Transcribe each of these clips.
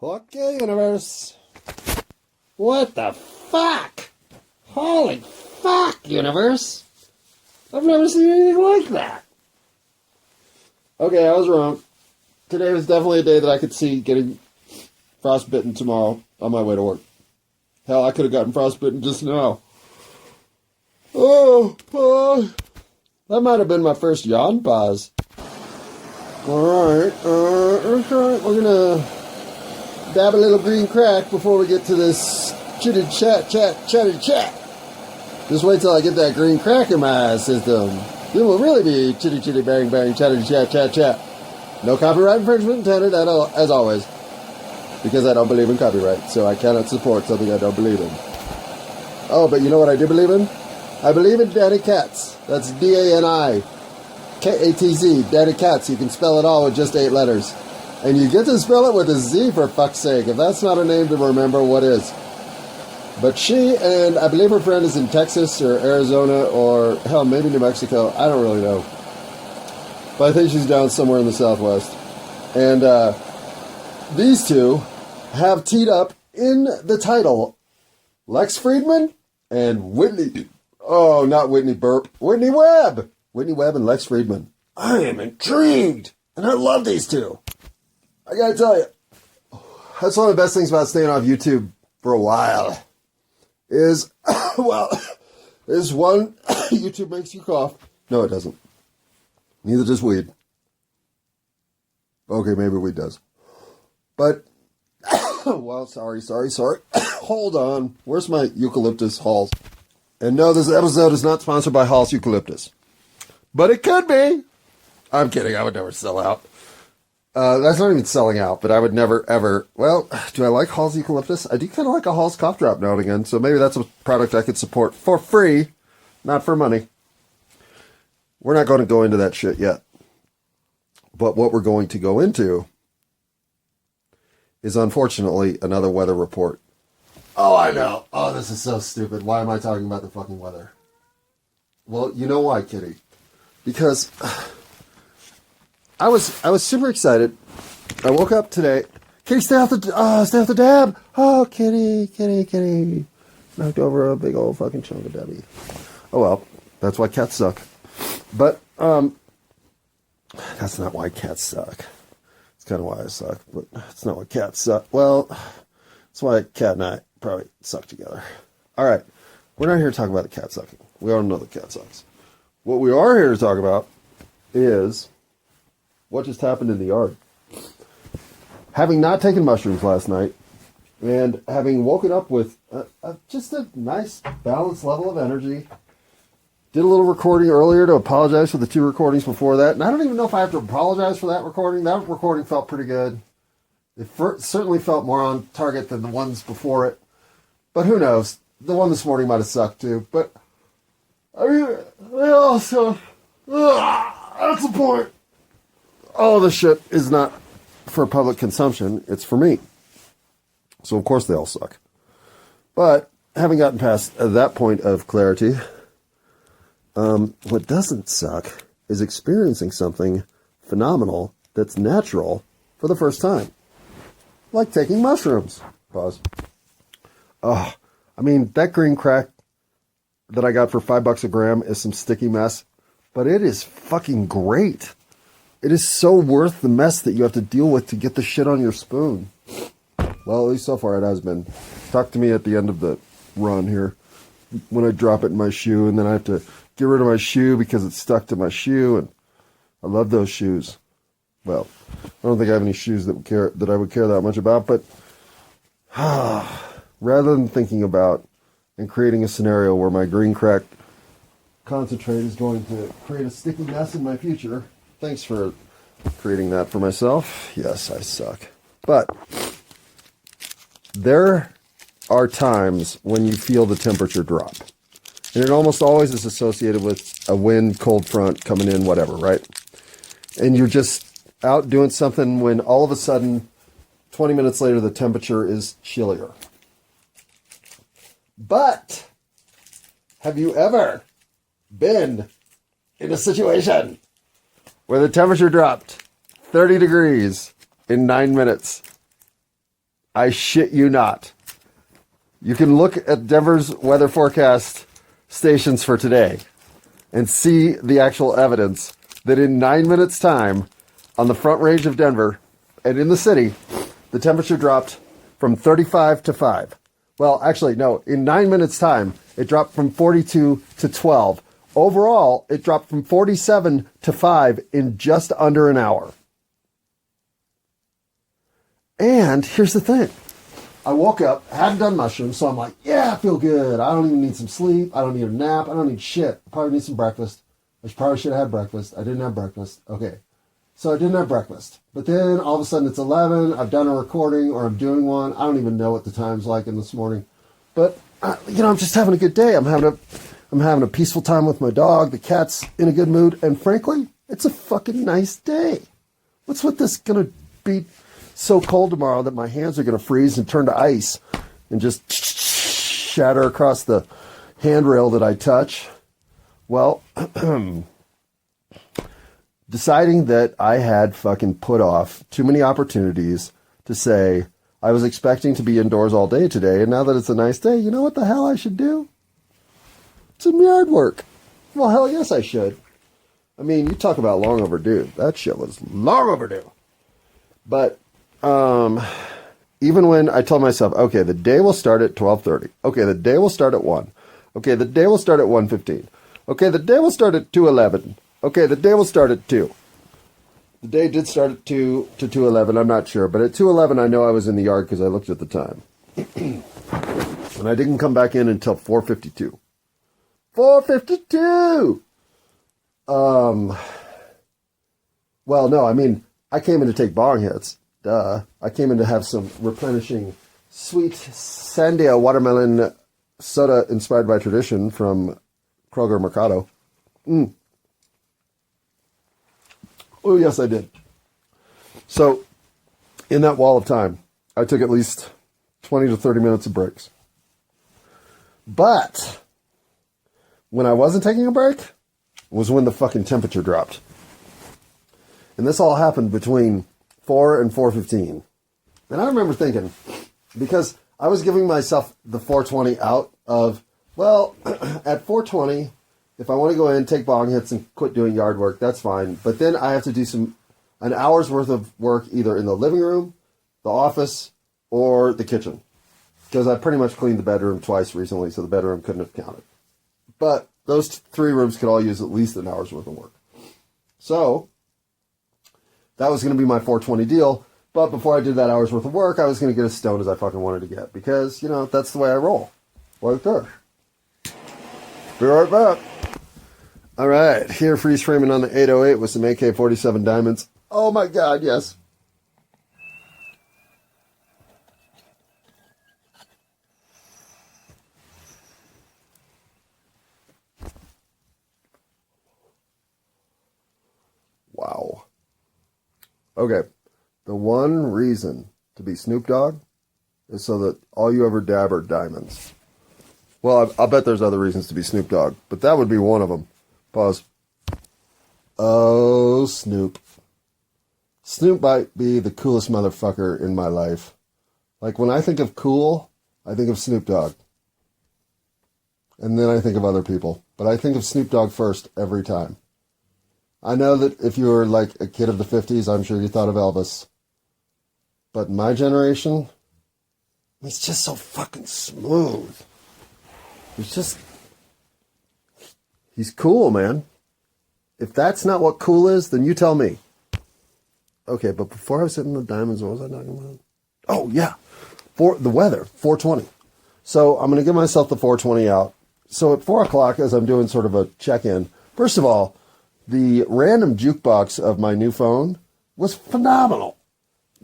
Okay, universe. What the fuck? Holy fuck, universe. I've never seen anything like that. Okay, I was wrong. Today was definitely a day that I could see getting frostbitten tomorrow on my way to work. Hell, I could have gotten frostbitten just now. Oh, that might have been my first yawn pause. Alright, we're gonna dab a little green crack before we get to this chitty chat. Just wait till I get that green crack in my system. It will really be chitty bang bang chatty chat. No copyright infringement intended as always. Because I don't believe in copyright, so I cannot support something I don't believe in. Oh, but you know what I do believe in? I believe in Danny Katz. That's DANI KATZ, Danny Katz. You can spell it all with just 8 letters. And you get to spell it with a Z, for fuck's sake. If that's not a name to remember, what is? But she, and I believe her friend is in Texas or Arizona or, hell, maybe New Mexico. I don't really know. But I think she's down somewhere in the Southwest. And these two have teed up in the title Lex Friedman and Whitney. Oh, not Whitney Burp. Whitney Webb. Whitney Webb and Lex Friedman. I am intrigued. And I love these two. I gotta tell you, that's one of the best things about staying off YouTube for a while. Is one, YouTube makes you cough. No, it doesn't. Neither does weed. Okay, maybe weed does. But, well, sorry. Hold on. Where's my eucalyptus Halls? And no, this episode is not sponsored by Halls Eucalyptus. But it could be. I'm kidding. I would never sell out. That's not even selling out, but I would never, ever... Well, do I like Halls Eucalyptus? I do kind of like a Halls cough drop now and again, so maybe that's a product I could support for free, not for money. We're not going to go into that shit yet. But what we're going to go into is, unfortunately, another weather report. Oh, I know. Oh, this is so stupid. Why am I talking about the fucking weather? Well, you know why, Kitty. Because I was super excited. I woke up today. Kitty, stay off the dab. Oh, Kitty. Knocked over a big old fucking chunk of Debbie. Oh, well. That's why cats suck. But, that's not why cats suck. It's kind of why I suck, but it's not why cats suck. Well, that's why Cat and I probably suck together. All right. We're not here to talk about the cat sucking. We all know the cat sucks. What we are here to talk about is what just happened in the yard. Having not taken mushrooms last night and having woken up with just a nice balanced level of energy. Did a little recording earlier to apologize for the 2 recordings before that. And I don't even know if I have to apologize for that recording. That recording felt pretty good. It certainly felt more on target than the ones before it. But who knows? The one this morning might have sucked too. But, I mean, they also... that's the point. All of this shit is not for public consumption. It's for me. So, of course, they all suck. But, having gotten past that point of clarity... what doesn't suck is experiencing something phenomenal that's natural for the first time. Like taking mushrooms. Pause. Oh, I mean, that green crack that I got for $5 a gram is some sticky mess, but it is fucking great. It is so worth the mess that you have to deal with to get the shit on your spoon. Well, at least so far it has been. Talk to me at the end of the run here. When I drop it in my shoe, and then I have to get rid of my shoe because it's stuck to my shoe, and I love those shoes. Well, I don't think I have any shoes that I would care that much about, but rather than thinking about and creating a scenario where my green crack concentrate is going to create a sticky mess in my future, thanks for creating that for myself. Yes, I suck. But there are times when you feel the temperature drop. And it almost always is associated with a wind, cold front coming in, whatever, right? And you're just out doing something when all of a sudden, 20 minutes later, the temperature is chillier. But have you ever been in a situation where the temperature dropped 30 degrees in 9 minutes? I shit you not. You can look at Denver's weather forecast stations for today and see the actual evidence that in 9 minutes' time, on the Front Range of Denver and in the city, the temperature dropped from 35 to 5. Well, actually, no. In 9 minutes' time, it dropped from 42 to 12. Overall, it dropped from 47 to 5 in just under an hour. And here's the thing. I woke up, hadn't done mushrooms, so I'm like, yeah, I feel good. I don't even need some sleep. I don't need a nap. I don't need shit. I probably need some breakfast. I probably should have had breakfast. I didn't have breakfast. Okay. So I didn't have breakfast. But then all of a sudden it's 11. I've done a recording or I'm doing one. I don't even know what the time's like in this morning. But, I'm just having a good day. I'm having a peaceful time with my dog. The cat's in a good mood. And frankly, it's a fucking nice day. What's with this going to be so cold tomorrow that my hands are going to freeze and turn to ice and just shatter across the handrail that I touch? Well, deciding that I had fucking put off too many opportunities to say I was expecting to be indoors all day today, and now that it's a nice day, you know what the hell I should do? Some yard work. Well, hell yes I should. I mean, you talk about long overdue. That shit was long overdue. But even when I told myself, okay, the day will start at 12:30. Okay, the day will start at 1. Okay, the day will start at 1:15. Okay, the day will start at 2:11. Okay, the day will start at 2. The day did start at 2 to 2:11, I'm not sure. But at 2:11, I know I was in the yard because I looked at the time. And I didn't come back in until 4:52. 4:52! Well, no, I mean, I came in to take bong hits. Duh. I came in to have some replenishing sweet Sandia watermelon soda inspired by tradition from Kroger Mercado. Oh, yes, I did. So, in that wall of time, I took at least 20 to 30 minutes of breaks. But when I wasn't taking a break was when the fucking temperature dropped. And this all happened between 4 and 4:15. And I remember thinking, because I was giving myself the 420 out of, well, at 420, if I want to go in, take bong hits, and quit doing yard work, that's fine. But then I have to do an hour's worth of work either in the living room, the office, or the kitchen. Because I pretty much cleaned the bedroom twice recently, so the bedroom couldn't have counted. But those 3 rooms could all use at least an hour's worth of work. So that was going to be my 420 deal. But before I did that hour's worth of work, I was going to get as stoned as I fucking wanted to get. Because, that's the way I roll. Like this. Be right back. All right. Here, freeze framing on the 808 with some AK-47 diamonds. Oh, my God, yes. Wow. Okay. The one reason to be Snoop Dogg is so that all you ever dab are diamonds. Well, I'll bet there's other reasons to be Snoop Dogg, but that would be one of them. Pause. Oh, Snoop. Snoop might be the coolest motherfucker in my life. Like, when I think of cool, I think of Snoop Dogg. And then I think of other people. But I think of Snoop Dogg first every time. I know that if you were like a kid of the 50s, I'm sure you thought of Elvis. But in my generation, he's just so fucking smooth. He's cool, man. If that's not what cool is, then you tell me. Okay, but before I was hitting the diamonds, what was I talking about? Oh, yeah. For the weather, 420. So I'm going to give myself the 420 out. So at 4 o'clock, as I'm doing sort of a check-in, first of all, the random jukebox of my new phone was phenomenal.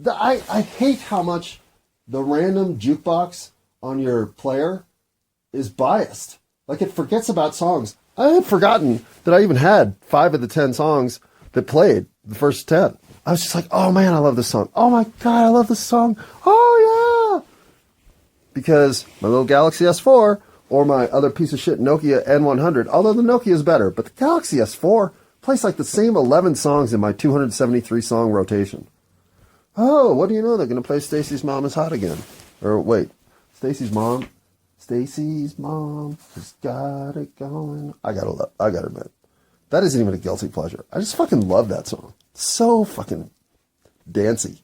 I hate how much the random jukebox on your player is biased. Like, it forgets about songs. I had forgotten that I even had 5 of the 10 songs that played, the first 10. I was just like, oh man, I love this song. Oh my God, I love this song. Oh yeah. Because my little Galaxy S4 or my other piece of shit Nokia N100, although the Nokia is better, but the Galaxy S4 plays like the same 11 songs in my 273 song rotation. Oh, what do you know? They're going to play Stacy's Mom is Hot again. Or wait, Stacy's mom has got it going. I gotta admit, that isn't even a guilty pleasure. I just fucking love that song. It's so fucking dancey.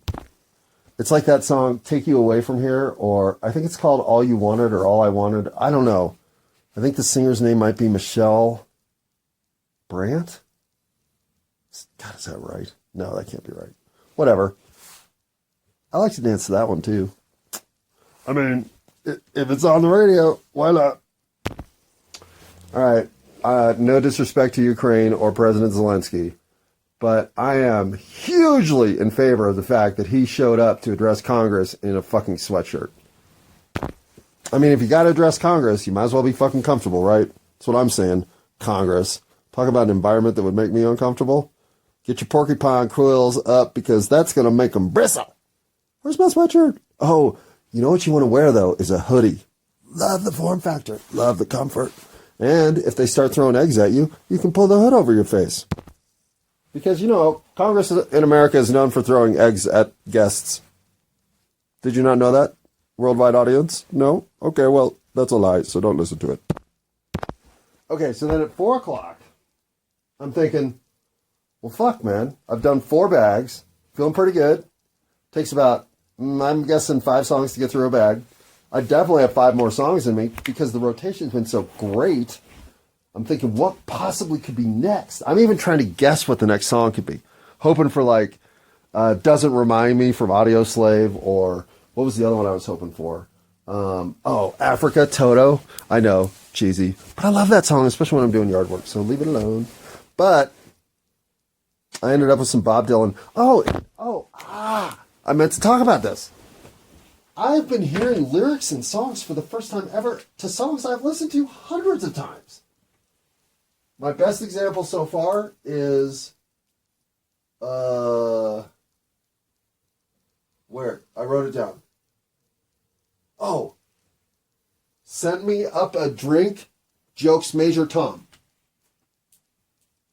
It's like that song, Take You Away From Here, or I think it's called All You Wanted or All I Wanted. I don't know. I think the singer's name might be Michelle Brandt. God, is that right? No, that can't be right. Whatever. I like to dance to that one, too. I mean, if it's on the radio, why not? All right. No disrespect to Ukraine or President Zelensky, but I am hugely in favor of the fact that he showed up to address Congress in a fucking sweatshirt. I mean, if you got to address Congress, you might as well be fucking comfortable, right? That's what I'm saying. Congress. Talk about an environment that would make me uncomfortable. Get your porcupine quills up because that's going to make them bristle. Where's my sweatshirt? Oh, you know what you want to wear, though, is a hoodie. Love the form factor. Love the comfort. And if they start throwing eggs at you, you can pull the hood over your face. Because, you know, Congress in America is known for throwing eggs at guests. Did you not know that? Worldwide audience? No? Okay, well, that's a lie, so don't listen to it. Okay, so then at 4 o'clock, I'm thinking, well, fuck, man. I've done 4 bags. Feeling pretty good. Takes about, I'm guessing, 5 songs to get through a bag. I definitely have 5 more songs in me because the rotation's been so great. I'm thinking, what possibly could be next? I'm even trying to guess what the next song could be. Hoping for, like, Doesn't Remind Me from Audio Slave, or what was the other one I was hoping for? Africa, Toto. I know, cheesy. But I love that song, especially when I'm doing yard work, so leave it alone. But I ended up with some Bob Dylan. I meant to talk about this. I've been hearing lyrics and songs for the first time ever to songs I've listened to hundreds of times. My best example so far is, where? I wrote it down. Oh. Send Me Up a Drink, Jokes Major Tom.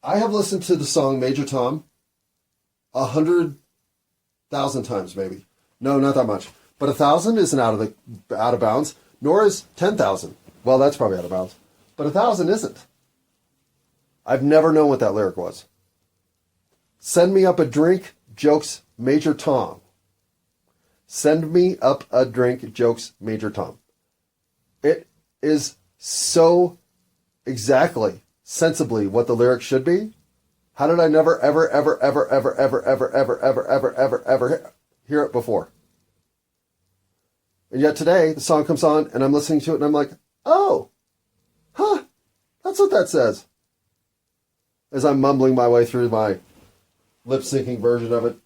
I have listened to the song Major Tom 100,000 times, maybe. No, not that much. But 1,000 isn't out of bounds, nor is 10,000. Well, that's probably out of bounds. But 1,000 isn't. I've never known what that lyric was. Send me up a drink, jokes, Major Tom. Send me up a drink, jokes, Major Tom. It is so exactly, sensibly what the lyric should be. How did I never, ever, ever, ever, ever, ever, ever, ever, ever, ever, ever, ever hear it before? And yet today, the song comes on, and I'm listening to it, and I'm like, oh, that's what that says. As I'm mumbling my way through my lip-syncing version of it,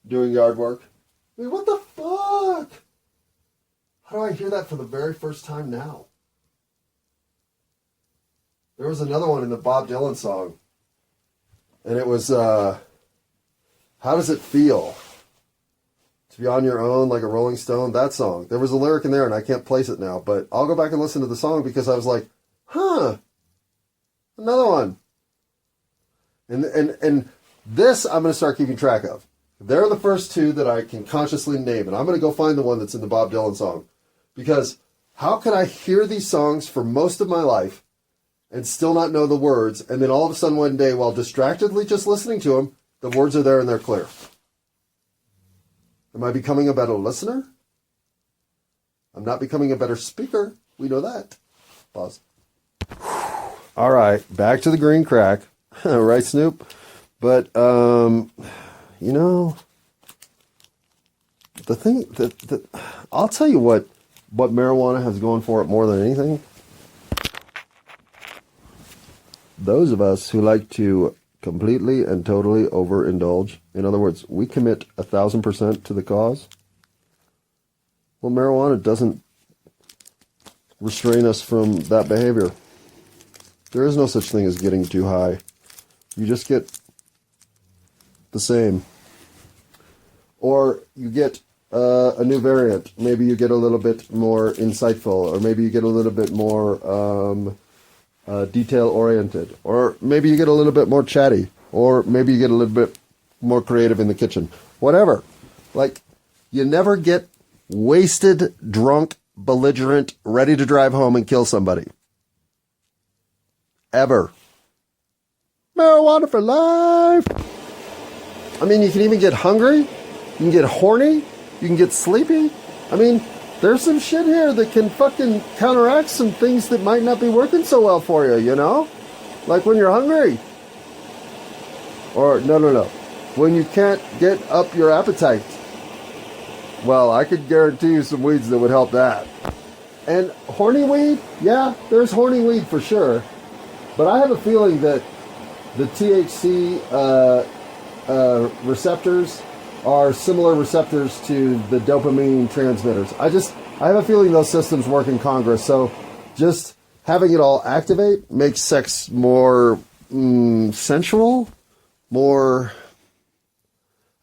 doing yard work. I mean, what the fuck? How do I hear that for the very first time now? There was another one in the Bob Dylan song, and it was, how does it feel to be on your own like a Rolling Stone? That song. There was a lyric in there, and I can't place it now, but I'll go back and listen to the song because I was like, another one. And this I'm going to start keeping track of. They're the first 2 that I can consciously name, and I'm going to go find the one that's in the Bob Dylan song. Because how can I hear these songs for most of my life and still not know the words, and then all of a sudden one day, while distractedly just listening to them, the words are there and they're clear? Am I becoming a better listener? I'm not becoming a better speaker. We know that. Pause. All right, back to the green crack. Right, Snoop? But, you know, the thing that I'll tell you what marijuana has going for it more than anything. Those of us who like to completely and totally overindulge, in other words, we commit 1,000% to the cause. Well, marijuana doesn't restrain us from that behavior. There is no such thing as getting too high. You just get the same. Or you get a new variant. Maybe you get a little bit more insightful, or maybe you get a little bit more detail-oriented, or maybe you get a little bit more chatty, or maybe you get a little bit more creative in the kitchen. Whatever. Like, You never get wasted, drunk, belligerent, ready to drive home and kill somebody. Ever. Marijuana for life. I mean, you can even get hungry. You can get horny. You can get sleepy. I mean, there's some shit here that can fucking counteract some things that might not be working so well for you, you know? Like when you're hungry. Or, no. When you can't get up your appetite. Well, I could guarantee you some weeds that would help that. And horny weed? Yeah, there's horny weed for sure. But I have a feeling that the THC receptors are similar receptors to the dopamine transmitters. I have a feeling those systems work in Congress. So just having it all activate makes sex more sensual, more,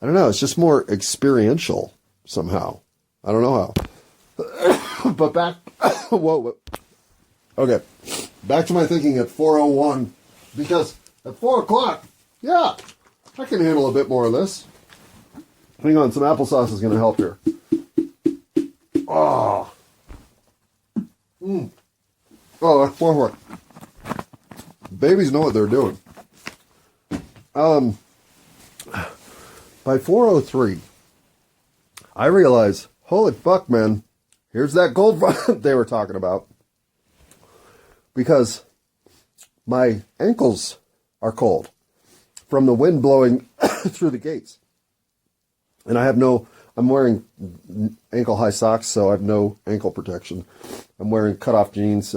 I don't know, it's just more experiential somehow. I don't know how. But back, whoa. Okay, back to my thinking at 4:01, because at 4 o'clock, yeah, I can handle a bit more of this. Hang on, some applesauce is going to help here. Oh. Oh, that's more. Babies know what they're doing. By 4:03, I realize, holy fuck, man, here's that gold front they were talking about. Because my ankles are cold from the wind blowing through the gates. And I'm wearing ankle-high socks, so I have no ankle protection. I'm wearing cut-off jeans,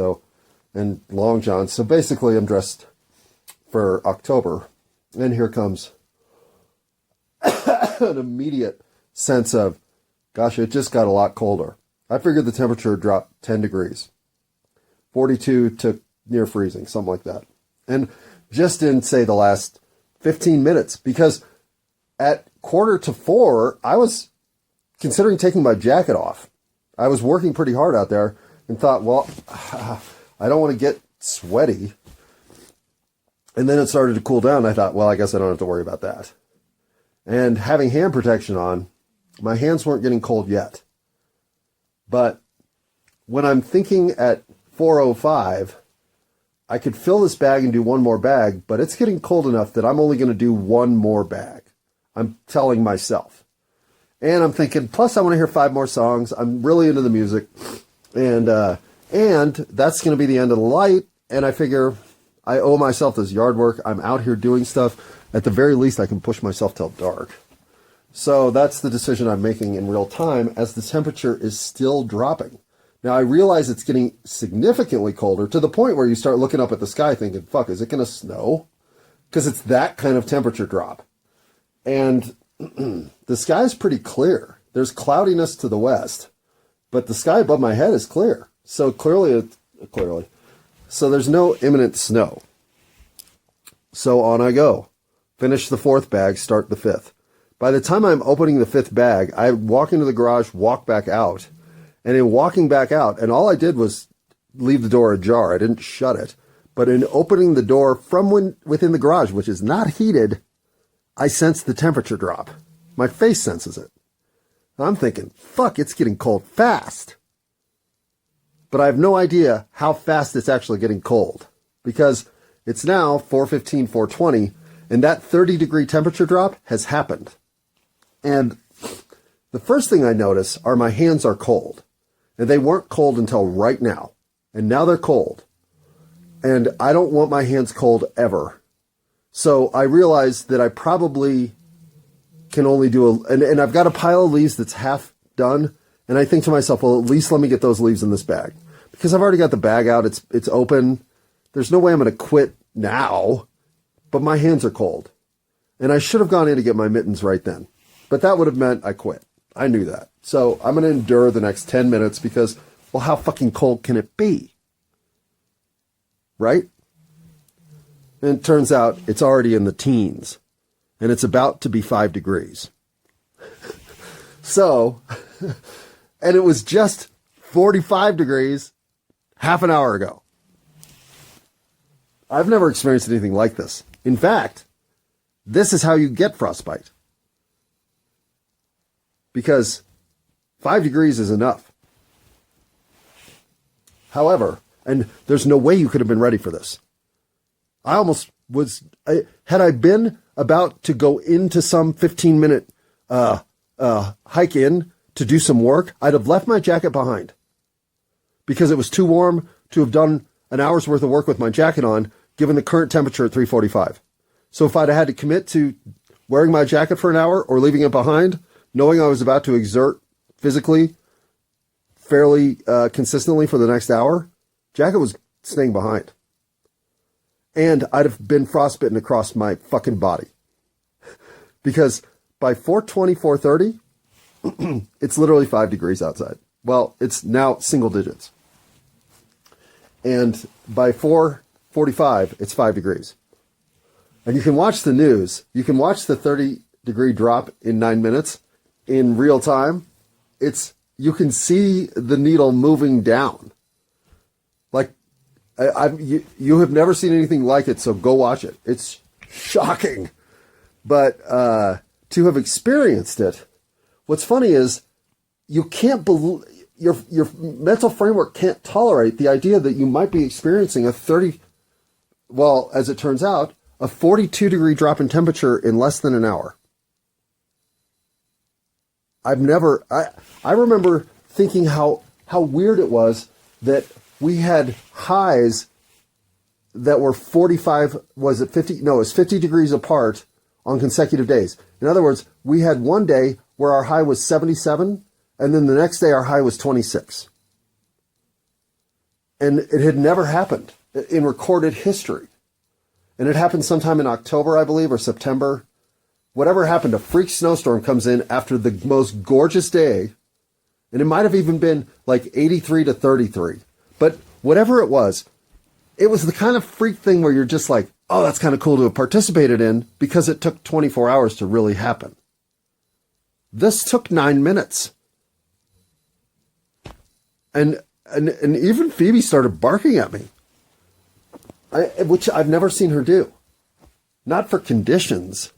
and long johns. So basically, I'm dressed for October. And here comes an immediate sense of, gosh, it just got a lot colder. I figured the temperature dropped 10 degrees. 42 to near freezing, something like that. And just in, say, the last 15 minutes, because at 3:45, I was considering taking my jacket off. I was working pretty hard out there and thought, well, I don't want to get sweaty. And then it started to cool down. I thought, well, I guess I don't have to worry about that. And having hand protection on, my hands weren't getting cold yet. But when I'm thinking at 4:05, I could fill this bag and do one more bag, but it's getting cold enough that I'm only going to do one more bag. I'm telling myself. And I'm thinking, plus I want to hear 5 more songs. I'm really into the music. And that's going to be the end of the light. And I figure I owe myself this yard work. I'm out here doing stuff. At the very least, I can push myself till dark. So that's the decision I'm making in real time as the temperature is still dropping. Now, I realize it's getting significantly colder to the point where you start looking up at the sky thinking, fuck, is it going to snow? Because it's that kind of temperature drop. And the sky's pretty clear. There's cloudiness to the west, but the sky above my head is clear. So clearly. So there's no imminent snow. So on I go. Finish the 4th bag, start the 5th. By the time I'm opening the 5th bag, I walk into the garage, walk back out. And in walking back out, and all I did was leave the door ajar. I didn't shut it. But in opening the door from within the garage, which is not heated, I sense the temperature drop. My face senses it. I'm thinking, fuck, it's getting cold fast. But I have no idea how fast it's actually getting cold. Because it's now 4:15, 4:20, and that 30-degree temperature drop has happened. And the first thing I notice are my hands are cold. And they weren't cold until right now. And now they're cold. And I don't want my hands cold ever. So I realize that I probably can only do and I've got a pile of leaves that's half done. And I think to myself, well, at least let me get those leaves in this bag. Because I've already got the bag out. It's open. There's no way I'm going to quit now. But my hands are cold. And I should have gone in to get my mittens right then. But that would have meant I quit. I knew that. So I'm going to endure the next 10 minutes because, well, how fucking cold can it be? Right? And it turns out it's already in the teens. And it's about to be 5 degrees. So, and it was just 45 degrees half an hour ago. I've never experienced anything like this. In fact, this is how you get frostbite. Because 5 degrees is enough. However, and there's no way you could have been ready for this. I almost was, had I been about to go into some 15-minute hike in to do some work, I'd have left my jacket behind because it was too warm to have done an hour's worth of work with my jacket on, given the current temperature at 345. So if I'd had to commit to wearing my jacket for an hour or leaving it behind, knowing I was about to exert physically fairly consistently for the next hour, jacket was staying behind. And I'd have been frostbitten across my fucking body. Because by 4:20, 4:30, it's literally 5 degrees outside. Well, it's now single digits. And by 4:45, it's 5 degrees. And you can watch the news. You can watch the 30-degree drop in 9 minutes in real time. You can see the needle moving down. Like, you have never seen anything like it, so go watch it. It's shocking. But to have experienced it, what's funny is you can't believe, your mental framework can't tolerate the idea that you might be experiencing as it turns out, a 42-degree drop in temperature in less than an hour. I remember thinking how weird it was that we had highs that were 45, was it 50? No, it was 50 degrees apart on consecutive days. In other words, we had one day where our high was 77, and then the next day our high was 26. And it had never happened in recorded history. And it happened sometime in October, I believe, or September. Whatever happened, a freak snowstorm comes in after the most gorgeous day, and it might have even been like 83 to 33. But whatever it was the kind of freak thing where you're just like, oh, that's kind of cool to have participated in because it took 24 hours to really happen. This took 9 minutes. And even Phoebe started barking at me, which I've never seen her do. Not for conditions.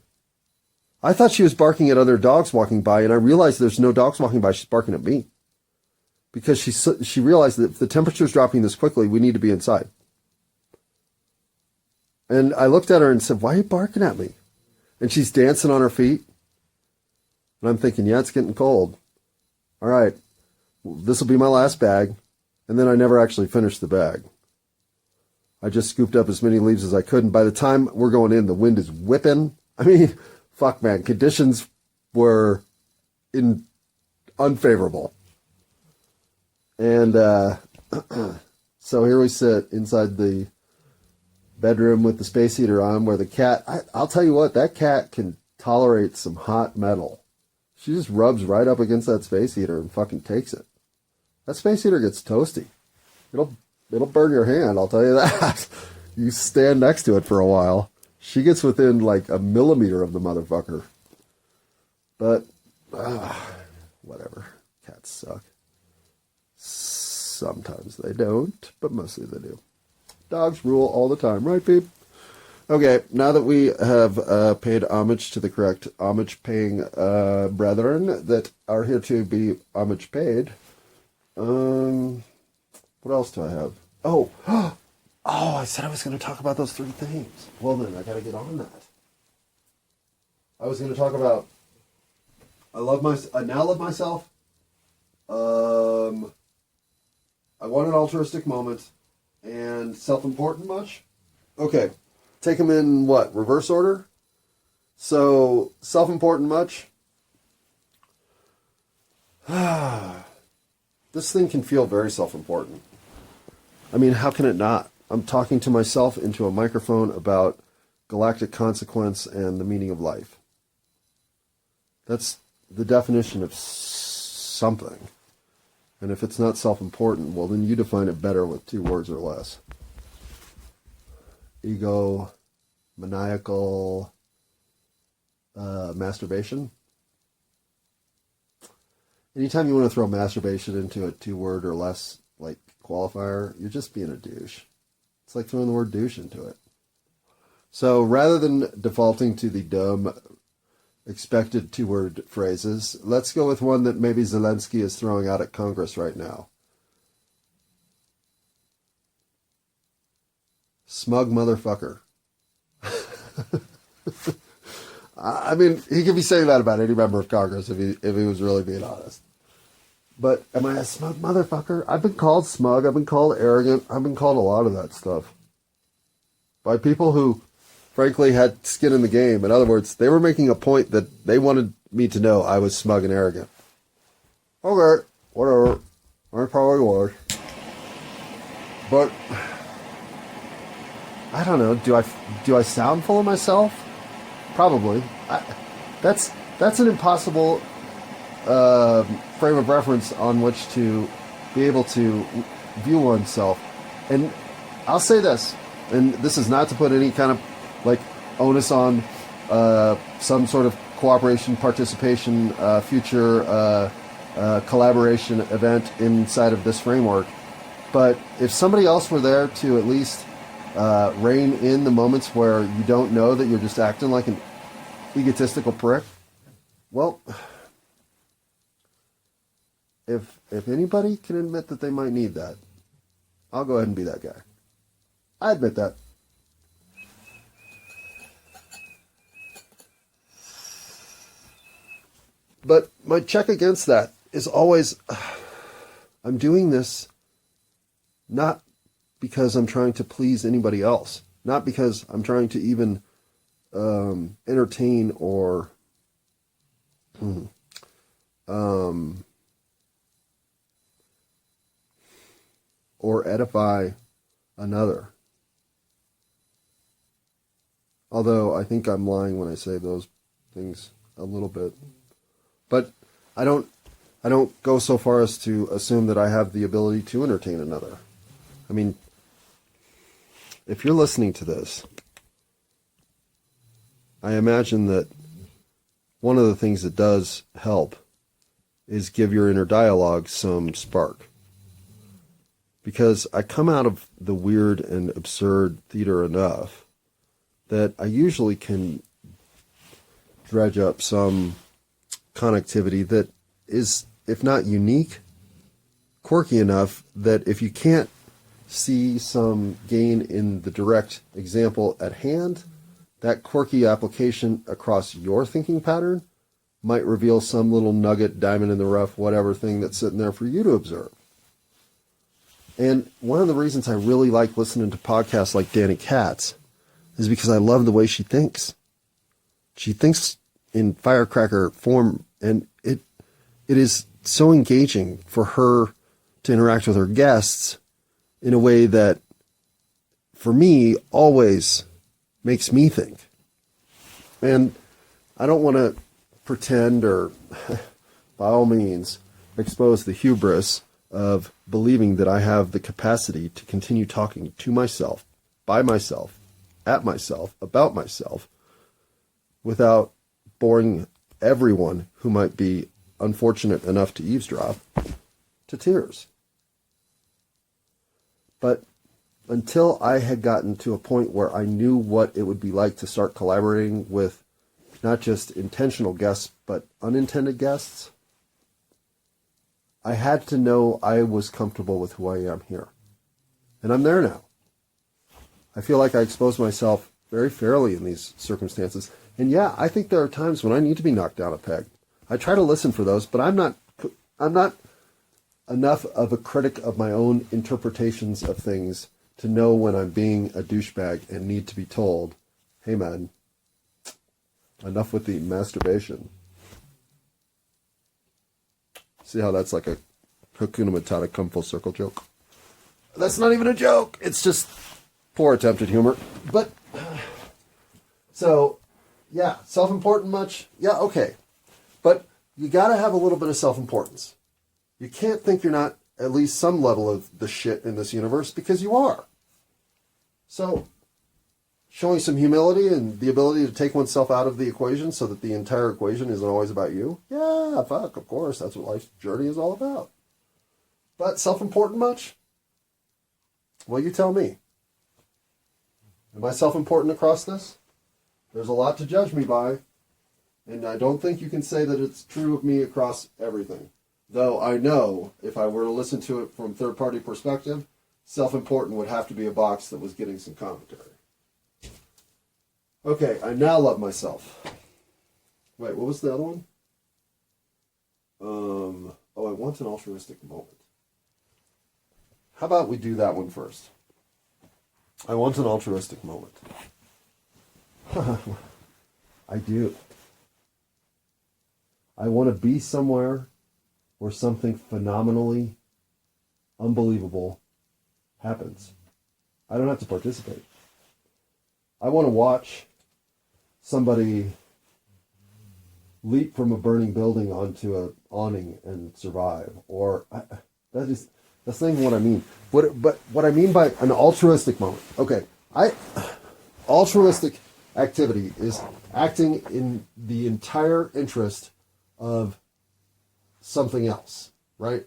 I thought she was barking at other dogs walking by, and I realized there's no dogs walking by. She's barking at me. Because she realized that if the temperature's dropping this quickly, we need to be inside. And I looked at her and said, why are you barking at me? And she's dancing on her feet. And I'm thinking, yeah, it's getting cold. All right, this will be my last bag. And then I never actually finished the bag. I just scooped up as many leaves as I could. And by the time we're going in, the wind is whipping. I mean, fuck, man, conditions were unfavorable. And so here we sit inside the bedroom with the space heater on, where the cat, I'll tell you what, that cat can tolerate some hot metal. She just rubs right up against that space heater and fucking takes it. That space heater gets toasty. It'll burn your hand, I'll tell you that. You stand next to it for a while. She gets within like a millimeter of the motherfucker. But, whatever. Cats suck. Sometimes they don't, but mostly they do. Dogs rule all the time, right, Peep? Okay, now that we have paid homage to the correct homage-paying brethren that are here to be homage paid, what else do I have? Oh, I said I was going to talk about those 3 things. Well, then, I got to get on that. I was going to talk about I now love myself. I want an altruistic moment. And self-important much? Okay. Take them in what? Reverse order? So, self-important much? This thing can feel very self-important. I mean, how can it not? I'm talking to myself into a microphone about galactic consequence and the meaning of life. That's the definition of something. And if it's not self-important, well, then you define it better with 2 words or less. Ego, maniacal, masturbation. Anytime you want to throw masturbation into a 2-word or less like qualifier, you're just being a douche. It's like throwing the word douche into it. So rather than defaulting to the dumb expected two-word phrases. Let's go with one that maybe Zelensky is throwing out at Congress right now. Smug motherfucker. I mean, he could be saying that about any member of Congress if he was really being honest. But am I a smug motherfucker? I've been called smug. I've been called arrogant. I've been called a lot of that stuff. By people who, frankly, had skin in the game. In other words, they were making a point that they wanted me to know I was smug and arrogant. Okay, whatever. I probably was. But I don't know. Do I sound full of myself? Probably. That's an impossible frame of reference on which to be able to view oneself. And I'll say this, and this is not to put any kind of like onus on some sort of cooperation, participation, future collaboration event inside of this framework. But if somebody else were there to at least rein in the moments where you don't know that you're just acting like an egotistical prick, well, if anybody can admit that they might need that, I'll go ahead and be that guy. I admit that. But my check against that is always, I'm doing this not because I'm trying to please anybody else, not because I'm trying to even entertain or edify another. Although I think I'm lying when I say those things a little bit. But I don't go so far as to assume that I have the ability to entertain another. I mean, if you're listening to this, I imagine that one of the things that does help is give your inner dialogue some spark. Because I come out of the weird and absurd theater enough that I usually can dredge up some connectivity that is, if not unique, quirky enough that if you can't see some gain in the direct example at hand, that quirky application across your thinking pattern might reveal some little nugget, diamond in the rough, whatever thing that's sitting there for you to observe. And one of the reasons I really like listening to podcasts like Danny Katz is because I love the way she thinks. She thinks in firecracker form, and it is so engaging for her to interact with her guests in a way that, for me, always makes me think. And I don't want to pretend or, by all means, expose the hubris of believing that I have the capacity to continue talking to myself, by myself, at myself, about myself, without boring everyone who might be unfortunate enough to eavesdrop to tears. But until I had gotten to a point where I knew what it would be like to start collaborating with not just intentional guests, but unintended guests, I had to know I was comfortable with who I am here. And I'm there now. I feel like I expose myself very fairly in these circumstances. And yeah, I think there are times when I need to be knocked down a peg. I try to listen for those, but I'm not enough of a critic of my own interpretations of things to know when I'm being a douchebag and need to be told, hey man, enough with the masturbation. See how that's like a Hakuna Matata come full circle joke? That's not even a joke. It's just poor attempted humor. But, so, yeah, self-important much? Yeah, okay. But you got to have a little bit of self-importance. You can't think you're not at least some level of the shit in this universe, because you are. So, showing some humility and the ability to take oneself out of the equation so that the entire equation isn't always about you. Yeah, fuck, of course, that's what life's journey is all about. But self-important much? Well, you tell me. Am I self-important across this? There's a lot to judge me by. And I don't think you can say that it's true of me across everything. Though I know if I were to listen to it from third-party perspective, self-important would have to be a box that was getting some commentary. Okay, I now love myself. Wait, what was the other one? I want an altruistic moment. How about we do that one first? I want an altruistic moment. I do. I want to be somewhere where something phenomenally unbelievable happens. I don't have to participate. I want to watch somebody leap from a burning building onto an awning and survive. Or that's not even what I mean. But what I mean by an altruistic moment. Okay, altruistic activity is acting in the entire interest of something else, right?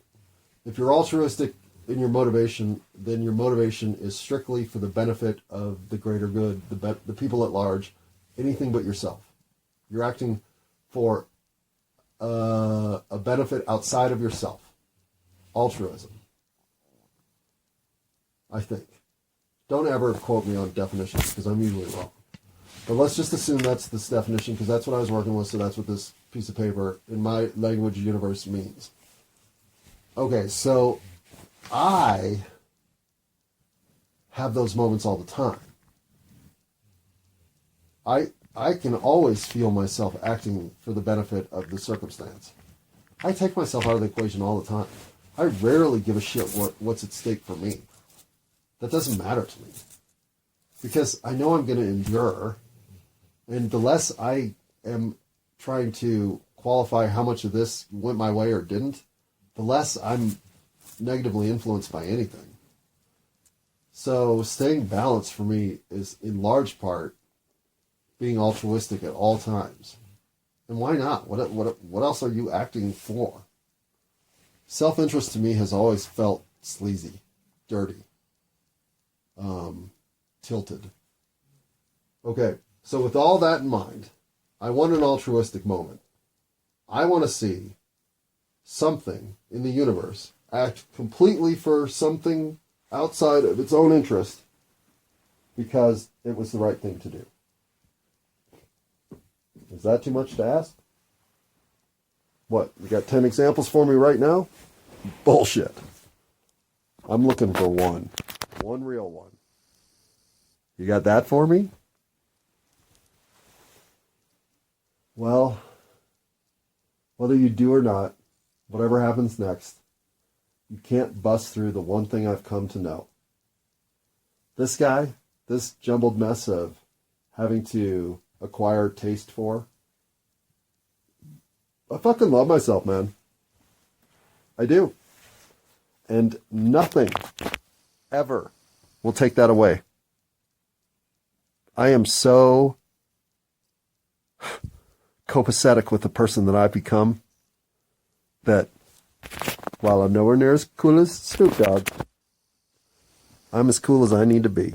If you're altruistic in your motivation, then your motivation is strictly for the benefit of the greater good, the people at large, anything but yourself. You're acting for a benefit outside of yourself. Altruism, I think. Don't ever quote me on definitions, because I'm usually wrong. But let's just assume that's this definition, because that's what I was working with, so that's what this piece of paper in my language universe means. Okay, so I have those moments all the time. I can always feel myself acting for the benefit of the circumstance. I take myself out of the equation all the time. I rarely give a shit what's at stake for me. That doesn't matter to me. Because I know I'm going to endure, and the less I am trying to qualify how much of this went my way or didn't, the less I'm negatively influenced by anything. So staying balanced for me is in large part being altruistic at all times. And why not? What else are you acting for? Self-interest to me has always felt sleazy, dirty, tilted. Okay, so with all that in mind, I want an altruistic moment. I want to see something in the universe act completely for something outside of its own interest because it was the right thing to do. Is that too much to ask? What, you got 10 examples for me right now? Bullshit. I'm looking for one. One real one. You got that for me? Well, whether you do or not, whatever happens next, you can't bust through the one thing I've come to know. This guy, this jumbled mess of having to acquire taste for, I fucking love myself, man. I do. And nothing ever will take that away. I am so copacetic with the person that I've become that while I'm nowhere near as cool as Snoop Dogg, I'm as cool as I need to be.